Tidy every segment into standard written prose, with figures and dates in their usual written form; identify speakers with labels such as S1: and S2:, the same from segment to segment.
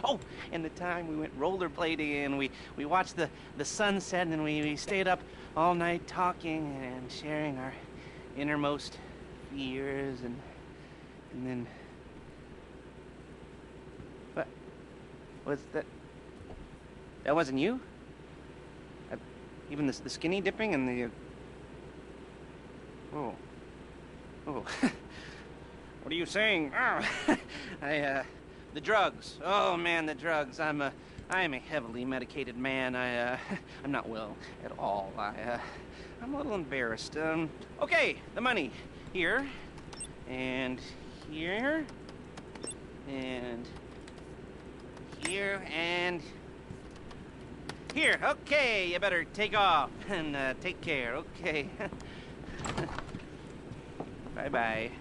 S1: Oh, and the time we went rollerblading and we watched the sunset and we stayed up all night talking and sharing our innermost fears and then... What? Was that... That wasn't you? Even the skinny dipping and the... Oh. Oh. What are you saying? Oh. The drugs. Oh, man, the drugs. I am a heavily medicated man. I'm not well at all. I'm a little embarrassed. Okay, the money. Here. And here. And here. And here. Okay, you better take off and take care. Okay. Bye-bye.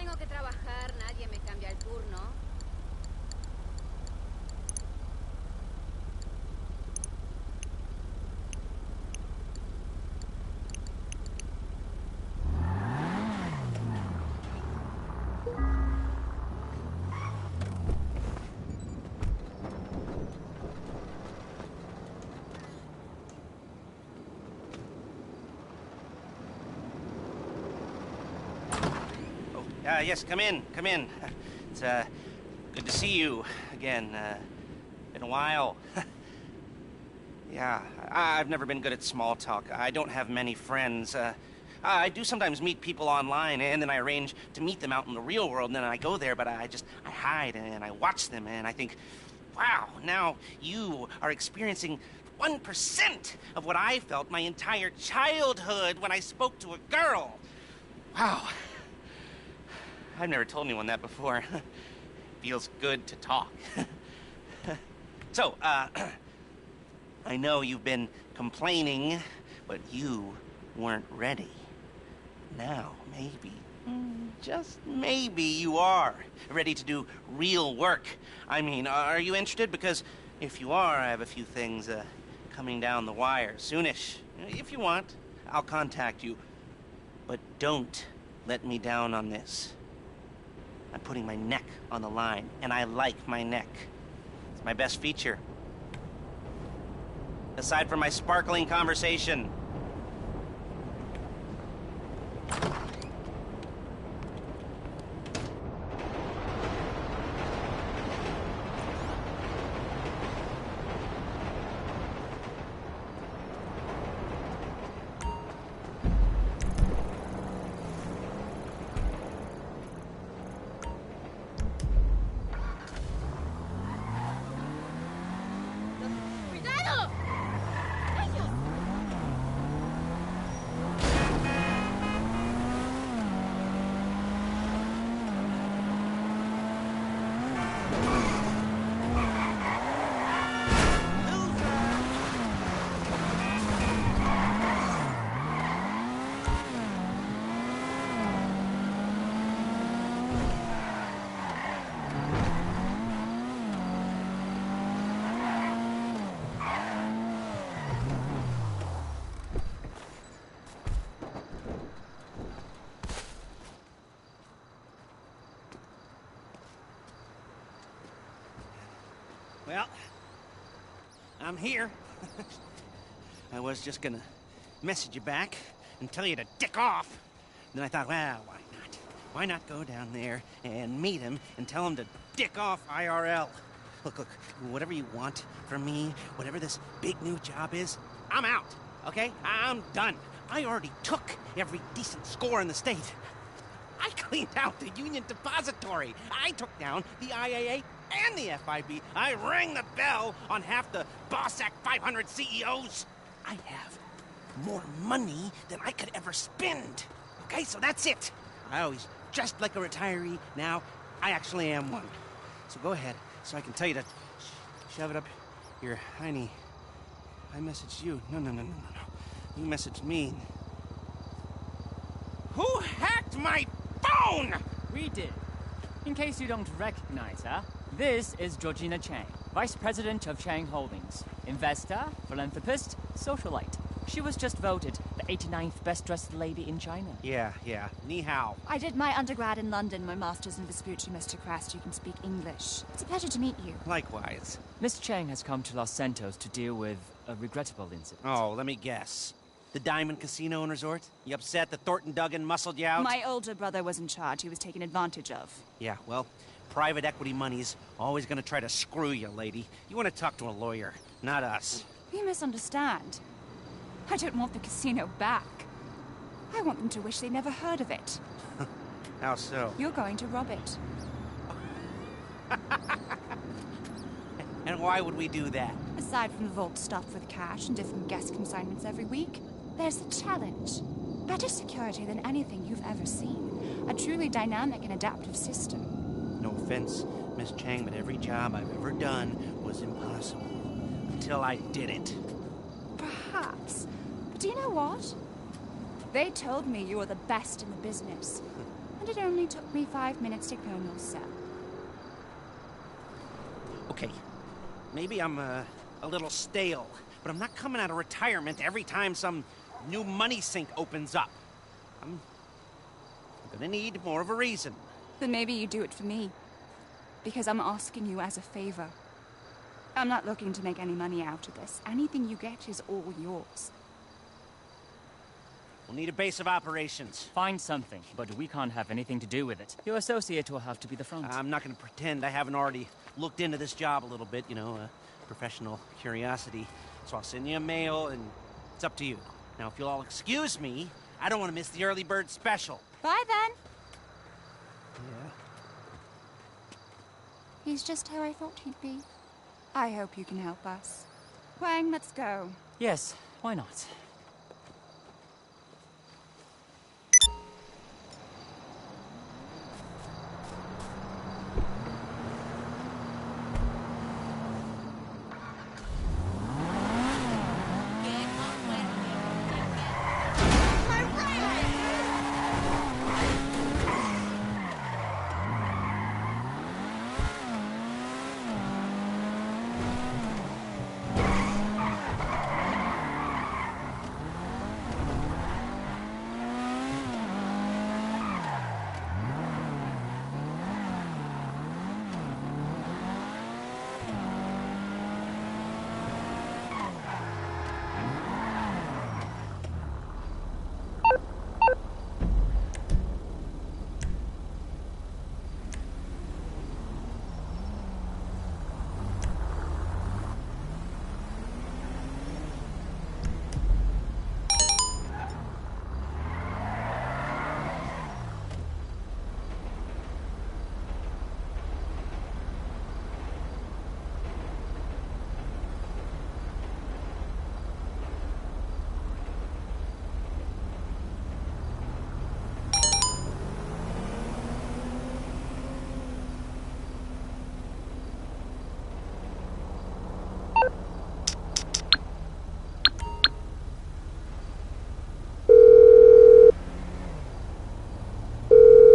S2: tengo que trabajar, nadie me cambia el turno.
S1: Yes, come in, come in. It's, good to see you again. Been a while. Yeah, I've never been good at small talk. I don't have many friends. I do sometimes meet people online, and then I arrange to meet them out in the real world, and then I go there, but I hide, and I watch them, and I think, wow, now you are experiencing 1% of what I felt my entire childhood when I spoke to a girl. Wow. I've never told anyone that before. Feels good to talk. So, I know you've been complaining, but you weren't ready. Now, maybe, just maybe you are ready to do real work. I mean, are you interested? Because if you are, I have a few things coming down the wire soonish. If you want, I'll contact you. But don't let me down on this. I'm putting my neck on the line, and I like my neck. It's my best feature. Aside from my sparkling conversation. Well, I'm here. I was just gonna message you back and tell you to dick off. Then I thought, well, why not? Why not go down there and meet him and tell him to dick off IRL? Look, whatever you want from me, whatever this big new job is, I'm out, okay? I'm done. I already took every decent score in the state. I cleaned out the Union Depository. I took down the IAA and the FIB. I rang the bell on half the Boss Act 500 CEOs. I have more money than I could ever spend. Okay, so that's it. I always dressed like a retiree. Now, I actually am one. So go ahead, so I can tell you to shove it up your hiney. I messaged you. No. You messaged me. Who hacked my phone?
S3: We did. In case you don't recognize her, this is Georgina Chang, Vice President of Chang Holdings. Investor, philanthropist, socialite. She was just voted the 89th best-dressed lady in China.
S1: Yeah. Ni hao.
S4: I did my undergrad in London, my master's in Vespucci, Mr. Crest. You can speak English. It's a pleasure to meet you.
S1: Likewise.
S3: Miss Chang has come to Los Santos to deal with a regrettable incident.
S1: Oh, let me guess. The Diamond Casino and Resort? You upset that Thornton Duggan muscled you out?
S4: My older brother was in charge. He was taken advantage of.
S1: Yeah, well, private equity money's always gonna try to screw you, lady. You want to talk to a lawyer, not us.
S4: You misunderstand. I don't want the casino back. I want them to wish they never heard of it.
S1: How so?
S4: You're going to rob it.
S1: And why would we do that?
S4: Aside from the vault stuffed with cash and different guest consignments every week, there's the challenge. Better security than anything you've ever seen. A truly dynamic and adaptive system.
S1: No offense, Miss Chang, but every job I've ever done was impossible. Until I did it.
S4: Perhaps. But do you know what? They told me you were the best in the business. And it only took me 5 minutes to clone your cell.
S1: Okay, maybe I'm a little stale, but I'm not coming out of retirement every time some new money sink opens up. I'm gonna need more of a reason.
S4: Then maybe you do it for me. Because I'm asking you as a favor. I'm not looking to make any money out of this. Anything you get is all yours.
S1: We'll need a base of operations.
S3: Find something, but we can't have anything to do with it. Your associate will have to be the front.
S1: I'm not gonna pretend I haven't already looked into this job a little bit, you know, professional curiosity. So I'll send you a mail, and it's up to you. Now, if you'll all excuse me, I don't want to miss the early bird special.
S4: Bye then.
S1: Yeah.
S4: He's just how I thought he'd be. I hope you can help us. Wang, let's go.
S3: Yes, why not?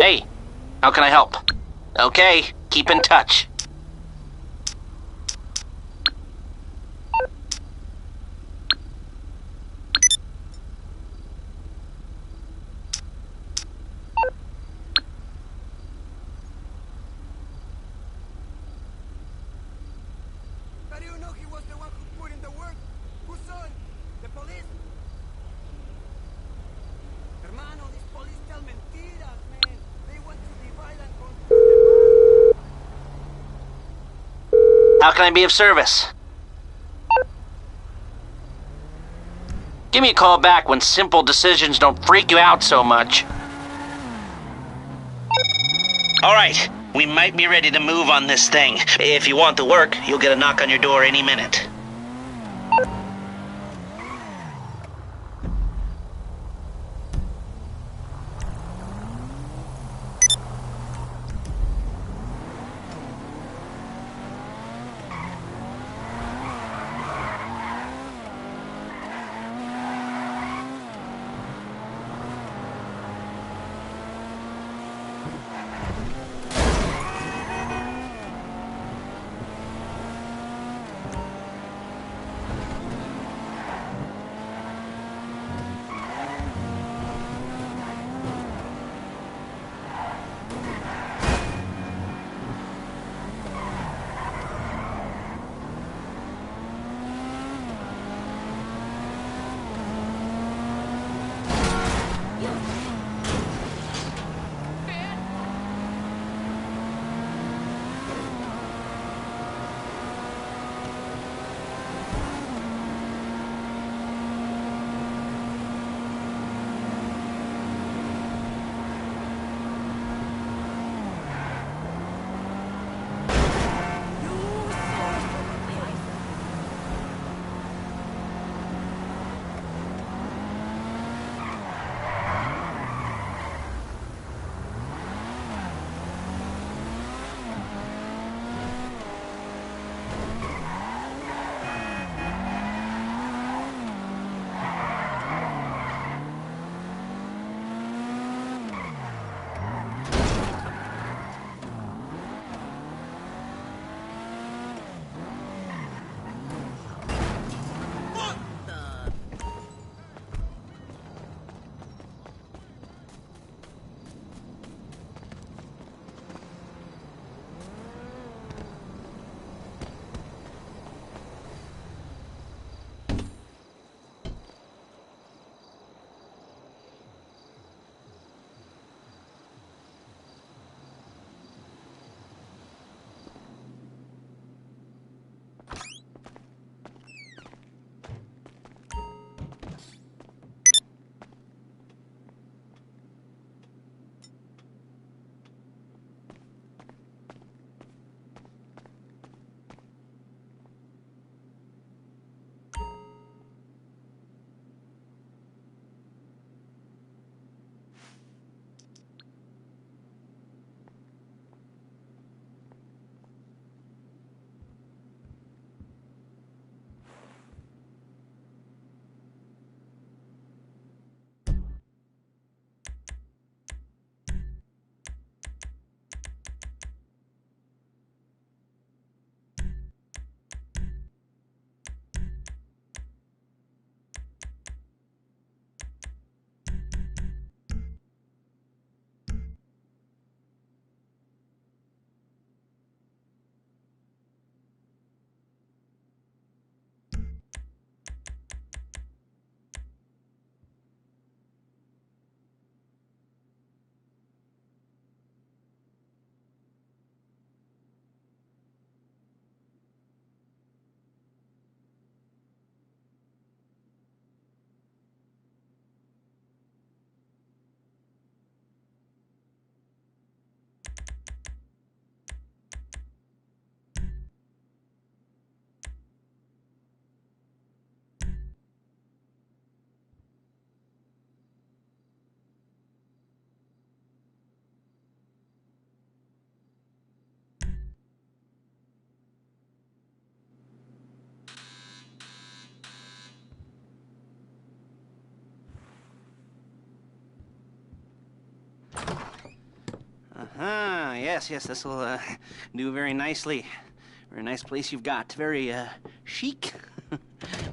S1: Hey, how can I help? Okay, keep in touch.
S5: How do you know he was the one who put in the work? Whose son? The police? Hermano, these police tell mentiras, man. They want to divide and control the man.
S1: How can I be of service? Give me a call back when simple decisions don't freak you out so much. All right, we might be ready to move on this thing. If you want the work, you'll get a knock on your door any minute. Ah, yes, this'll do very nicely. Very nice place you've got. Very chic.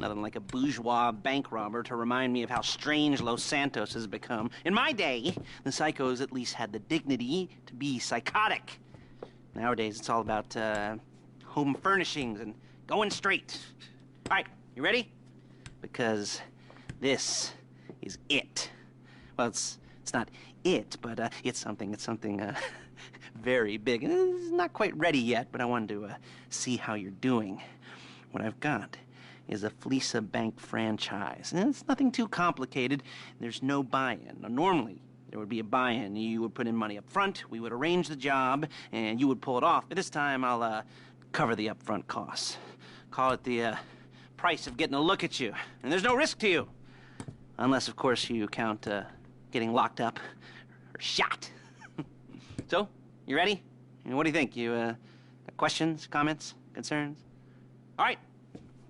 S1: Nothing like a bourgeois bank robber to remind me of how strange Los Santos has become. In my day, the psychos at least had the dignity to be psychotic. Nowadays, it's all about home furnishings and going straight. All right, you ready? Because this is it. Well, it's not it, but it's something very big. It's not quite ready yet, but I wanted to see how you're doing. What I've got is a Fleesa Bank franchise. And it's nothing too complicated. There's no buy-in. Now, normally, there would be a buy-in. You would put in money up front, we would arrange the job, and you would pull it off. But this time, I'll cover the upfront costs. Call it the price of getting a look at you. And there's no risk to you. Unless, of course, you count getting locked up or shot. So, you ready? And what do you think? You got questions, comments, concerns? All right.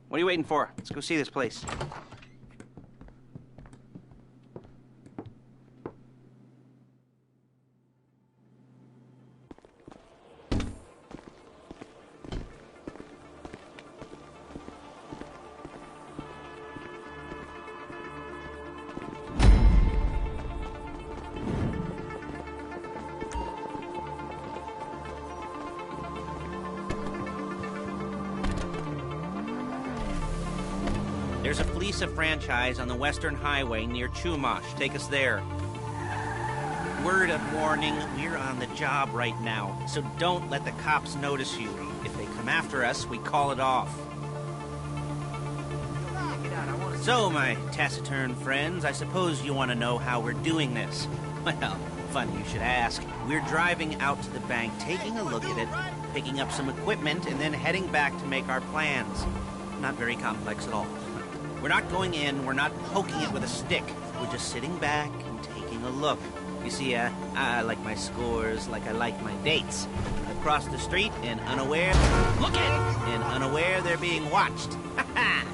S1: What are you waiting for? Let's go see this place. There's a Fleesa franchise on the Western Highway near Chumash. Take us there. Word of warning, we're on the job right now, so don't let the cops notice you. If they come after us, we call it off. So, my taciturn friends, I suppose you want to know how we're doing this. Well, funny you should ask. We're driving out to the bank, taking a look at it, picking up some equipment, and then heading back to make our plans. Not very complex at all. We're not going in, we're not poking it with a stick. We're just sitting back and taking a look. You see, I like my scores like I like my dates. Across the street and unaware... Look it! And unaware they're being watched. Ha-ha!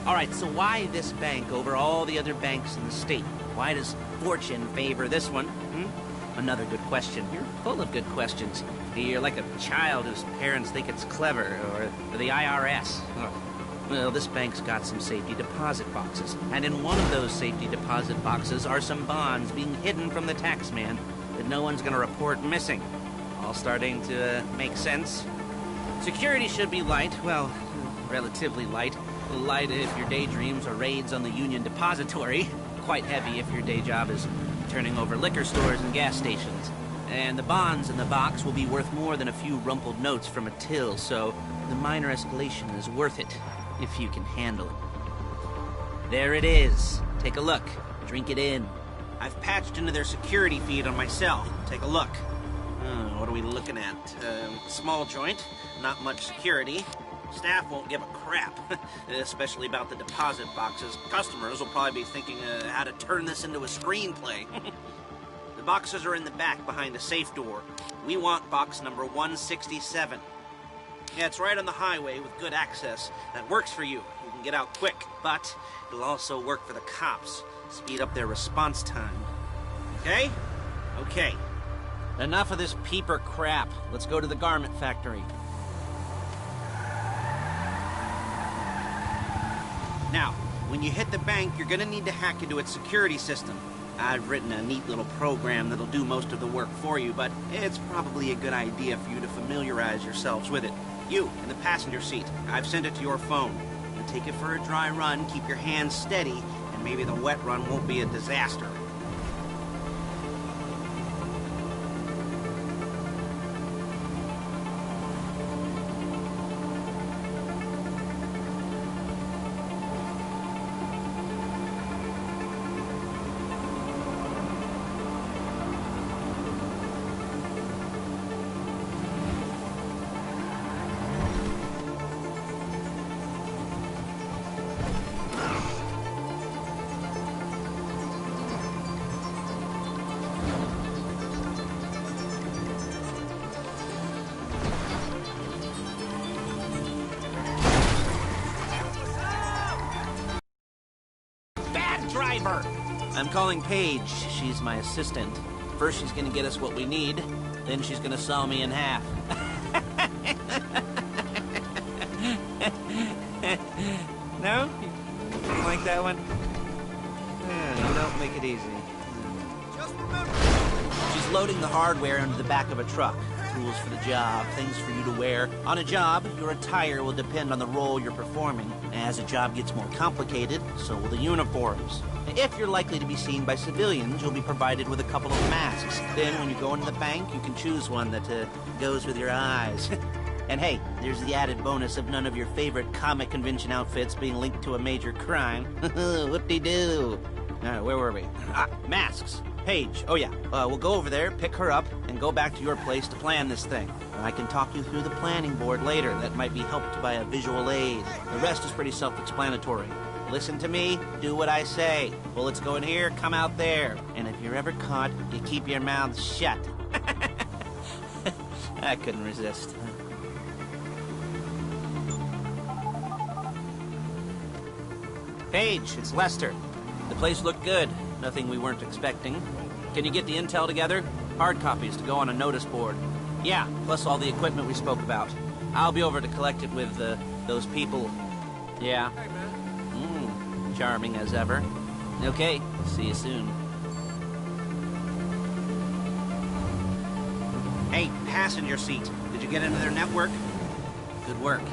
S1: All right, so why this bank over all the other banks in the state? Why does fortune favor this one? Another good question. You're full of good questions. You're like a child whose parents think it's clever, or the IRS. Well, this bank's got some safety deposit boxes, and in one of those safety deposit boxes are some bonds being hidden from the tax man that no one's gonna report missing. All starting to make sense. Security should be light, well, relatively light. Light if your daydreams are raids on the Union Depository. Quite heavy if your day job is turning over liquor stores and gas stations. And the bonds in the box will be worth more than a few rumpled notes from a till, so the minor escalation is worth it. If you can handle it. There it is. Take a look. Drink it in. I've patched into their security feed on my cell. Take a look. What are we looking at? Small joint. Not much security. Staff won't give a crap. Especially about the deposit boxes. Customers will probably be thinking how to turn this into a screenplay. The boxes are in the back behind a safe door. We want box number 167. Yeah, it's right on the highway with good access. That works for you. You can get out quick, but it'll also work for the cops. Speed up their response time. Okay? Okay. Enough of this peeper crap. Let's go to the garment factory. Now, when you hit the bank, you're gonna need to hack into its security system. I've written a neat little program that'll do most of the work for you, but it's probably a good idea for you to familiarize yourselves with it. You, in the passenger seat, I've sent it to your phone. You take it for a dry run, keep your hands steady, and maybe the wet run won't be a disaster. I'm calling Paige. She's my assistant. First, she's gonna get us what we need. Then she's gonna saw me in half. No? You like that one? Yeah, you don't make it easy.
S5: Just remember,
S1: She's loading the hardware into the back of a truck. Tools for the job, things for you to wear. On a job, your attire will depend on the role you're performing. As a job gets more complicated, so will the uniforms. If you're likely to be seen by civilians, you'll be provided with a couple of masks. Then when you go into the bank, you can choose one that goes with your eyes. And hey, there's the added bonus of none of your favorite comic convention outfits being linked to a major crime. Whoop-de-doo. Where were we? Masks. Paige. Oh yeah, we'll go over there, pick her up, and go back to your place to plan this thing. I can talk you through the planning board later. That might be helped by a visual aid. The rest is pretty self-explanatory. Listen to me, do what I say. Bullets go in here, come out there. And if you're ever caught, you keep your mouth shut. I couldn't resist. Paige, it's Lester. The place looked good. Nothing we weren't expecting. Can you get the intel together? Hard copies to go on a notice board. Yeah, plus all the equipment we spoke about. I'll be over to collect it with, those people. Yeah.
S5: hey man.
S1: Charming as ever. Okay, see you soon. Hey, passenger seat. Did you get into their network? Good work.